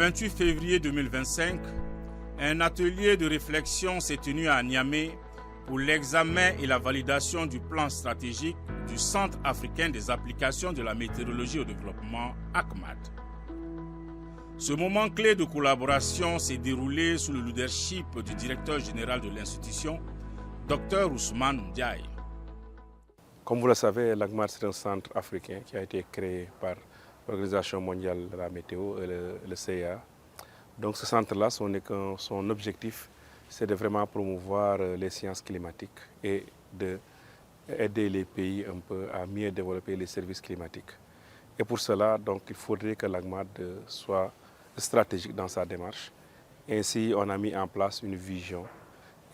28 février 2025, un atelier de réflexion s'est tenu à Niamey pour l'examen et la validation du plan stratégique du Centre africain des applications de la météorologie au développement, ACMAD. Ce moment clé de collaboration s'est déroulé sous le leadership du directeur général de l'institution, Dr Ousmane Ndiaye. Comme vous le savez, l'ACMAD, c'est un centre africain qui a été créé par l'Organisation mondiale de la météo et le CIA. Donc ce centre-là, son objectif, c'est de vraiment promouvoir les sciences climatiques et d'aider les pays un peu à mieux développer les services climatiques. Et pour cela, donc, il faudrait que l'ACMAD soit stratégique dans sa démarche. Ainsi, on a mis en place une vision.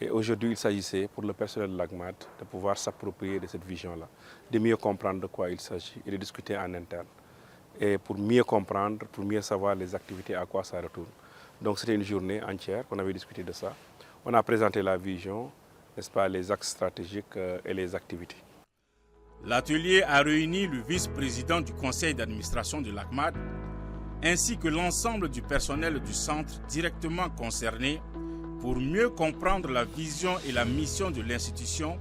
Et aujourd'hui, il s'agissait pour le personnel de l'ACMAD de pouvoir s'approprier de cette vision-là, de mieux comprendre de quoi il s'agit et de discuter en interne. Et pour mieux comprendre, pour mieux savoir les activités, à quoi ça retourne. Donc c'était une journée entière qu'on avait discuté de ça. On a présenté la vision, n'est-ce pas, les axes stratégiques et les activités. L'atelier a réuni le vice-président du conseil d'administration de l'ACMAD ainsi que l'ensemble du personnel du centre directement concerné pour mieux comprendre la vision et la mission de l'institution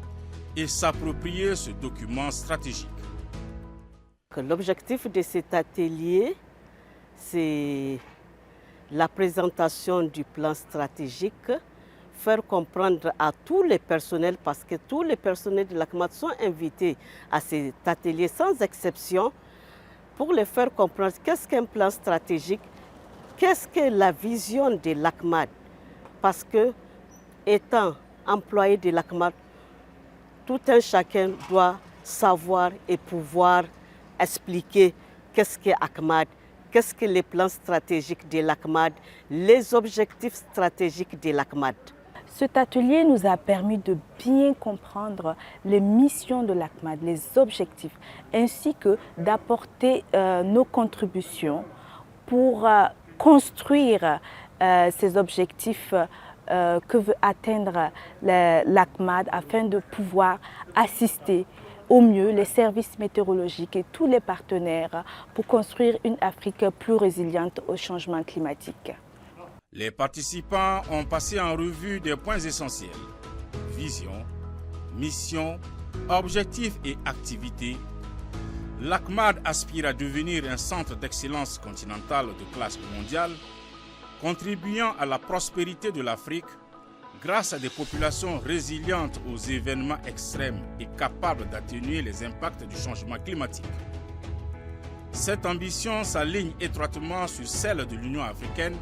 et s'approprier ce document stratégique. L'objectif de cet atelier, c'est la présentation du plan stratégique, faire comprendre à tous les personnels, parce que tous les personnels de l'ACMAD sont invités à cet atelier sans exception, pour les faire comprendre qu'est-ce qu'un plan stratégique, qu'est-ce que la vision de l'ACMAD. Parce que, étant employé de l'ACMAD, tout un chacun doit savoir et pouvoir expliquer qu'est-ce qu'est ACMAD, qu'est-ce que les plans stratégiques de l'ACMAD, les objectifs stratégiques de l'ACMAD. Cet atelier nous a permis de bien comprendre les missions de l'ACMAD, les objectifs, ainsi que d'apporter nos contributions pour construire ces objectifs que veut atteindre l'ACMAD afin de pouvoir assister au mieux les services météorologiques et tous les partenaires pour construire une Afrique plus résiliente au changement climatique. Les participants ont passé en revue des points essentiels: vision, mission, objectifs et activités. L'ACMAD aspire à devenir un centre d'excellence continentale de classe mondiale, contribuant à la prospérité de l'Afrique grâce à des populations résilientes aux événements extrêmes et capables d'atténuer les impacts du changement climatique. Cette ambition s'aligne étroitement sur celle de l'Union africaine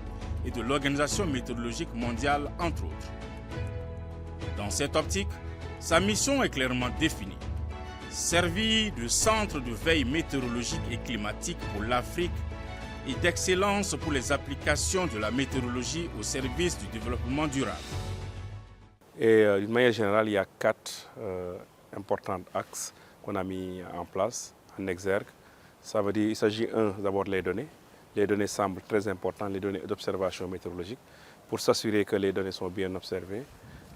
et de l'Organisation météorologique mondiale, entre autres. Dans cette optique, sa mission est clairement définie: servir de centre de veille météorologique et climatique pour l'Afrique et d'excellence pour les applications de la météorologie au service du développement durable. Et d'une manière générale, il y a 4 importants axes qu'on a mis en place, en exergue. Ça veut dire qu'il s'agit d'abord des données. Les données semblent très importantes, les données d'observation météorologique, pour s'assurer que les données sont bien observées.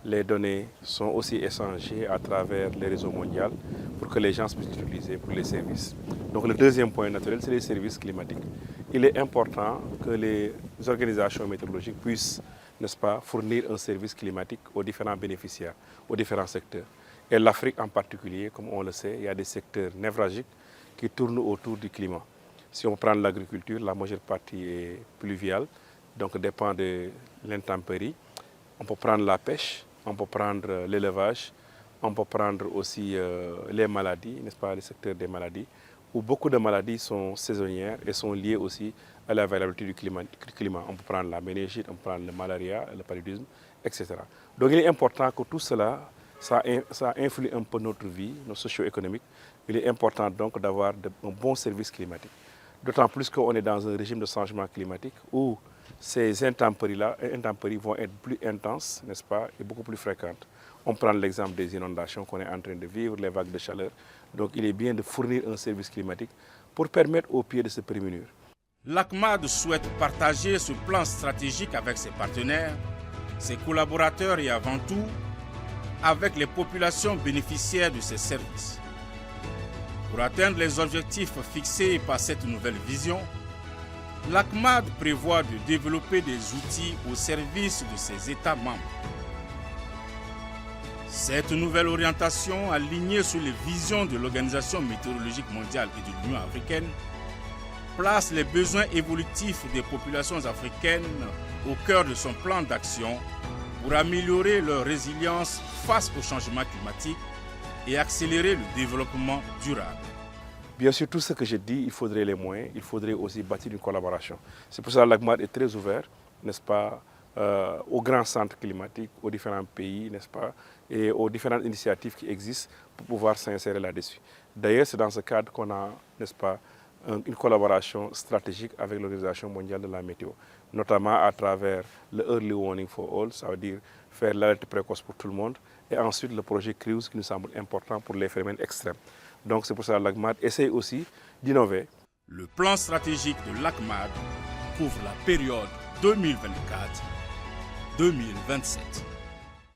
Les données sont aussi échangées à travers les réseaux mondiaux pour que les gens puissent les utiliser pour les services. Donc le deuxième point naturel, c'est les services climatiques. Il est important que les organisations météorologiques puissent, n'est-ce pas, fournir un service climatique aux différents bénéficiaires, aux différents secteurs. Et l'Afrique en particulier, comme on le sait, il y a des secteurs névralgiques qui tournent autour du climat. Si on prend l'agriculture, la majeure partie est pluviale, donc dépend de l'intempérie. On peut prendre la pêche, on peut prendre l'élevage, on peut prendre aussi les maladies, n'est-ce pas, le secteur des maladies, où beaucoup de maladies sont saisonnières et sont liées aussi à la variabilité du climat. On peut prendre la méningite, on peut prendre le malaria, le paludisme, etc. Donc il est important que tout cela, ça influe un peu notre vie, notre socio-économique. Il est important donc d'avoir un bon service climatique. D'autant plus qu'on est dans un régime de changement climatique où ces intempéries-là vont être plus intenses, n'est-ce pas, et beaucoup plus fréquentes. On prend l'exemple des inondations qu'on est en train de vivre, les vagues de chaleur. Donc il est bien de fournir un service climatique pour permettre aux pays de se prémunir. L'ACMAD souhaite partager ce plan stratégique avec ses partenaires, ses collaborateurs et avant tout avec les populations bénéficiaires de ces services. Pour atteindre les objectifs fixés par cette nouvelle vision, l'ACMAD prévoit de développer des outils au service de ses États membres. Cette nouvelle orientation, alignée sur les visions de l'Organisation météorologique mondiale et de l'Union africaine, place les besoins évolutifs des populations africaines au cœur de son plan d'action pour améliorer leur résilience face au changement climatique et accélérer le développement durable. Bien sûr, tout ce que j'ai dit, il faudrait les moyens, il faudrait aussi bâtir une collaboration. C'est pour ça que l'ACMAD est très ouvert, n'est-ce pas, aux grands centres climatiques, aux différents pays, n'est-ce pas, et aux différentes initiatives qui existent pour pouvoir s'insérer là-dessus. D'ailleurs, c'est dans ce cadre qu'on a, n'est-ce pas, une collaboration stratégique avec l'Organisation mondiale de la météo, notamment à travers le Early Warning for All, ça veut dire faire l'alerte précoce pour tout le monde, et ensuite le projet CRIWS qui nous semble important pour les phénomènes extrêmes. Donc c'est pour ça que l'ACMAD essaie aussi d'innover. Le plan stratégique de l'ACMAD couvre la période 2024-2027.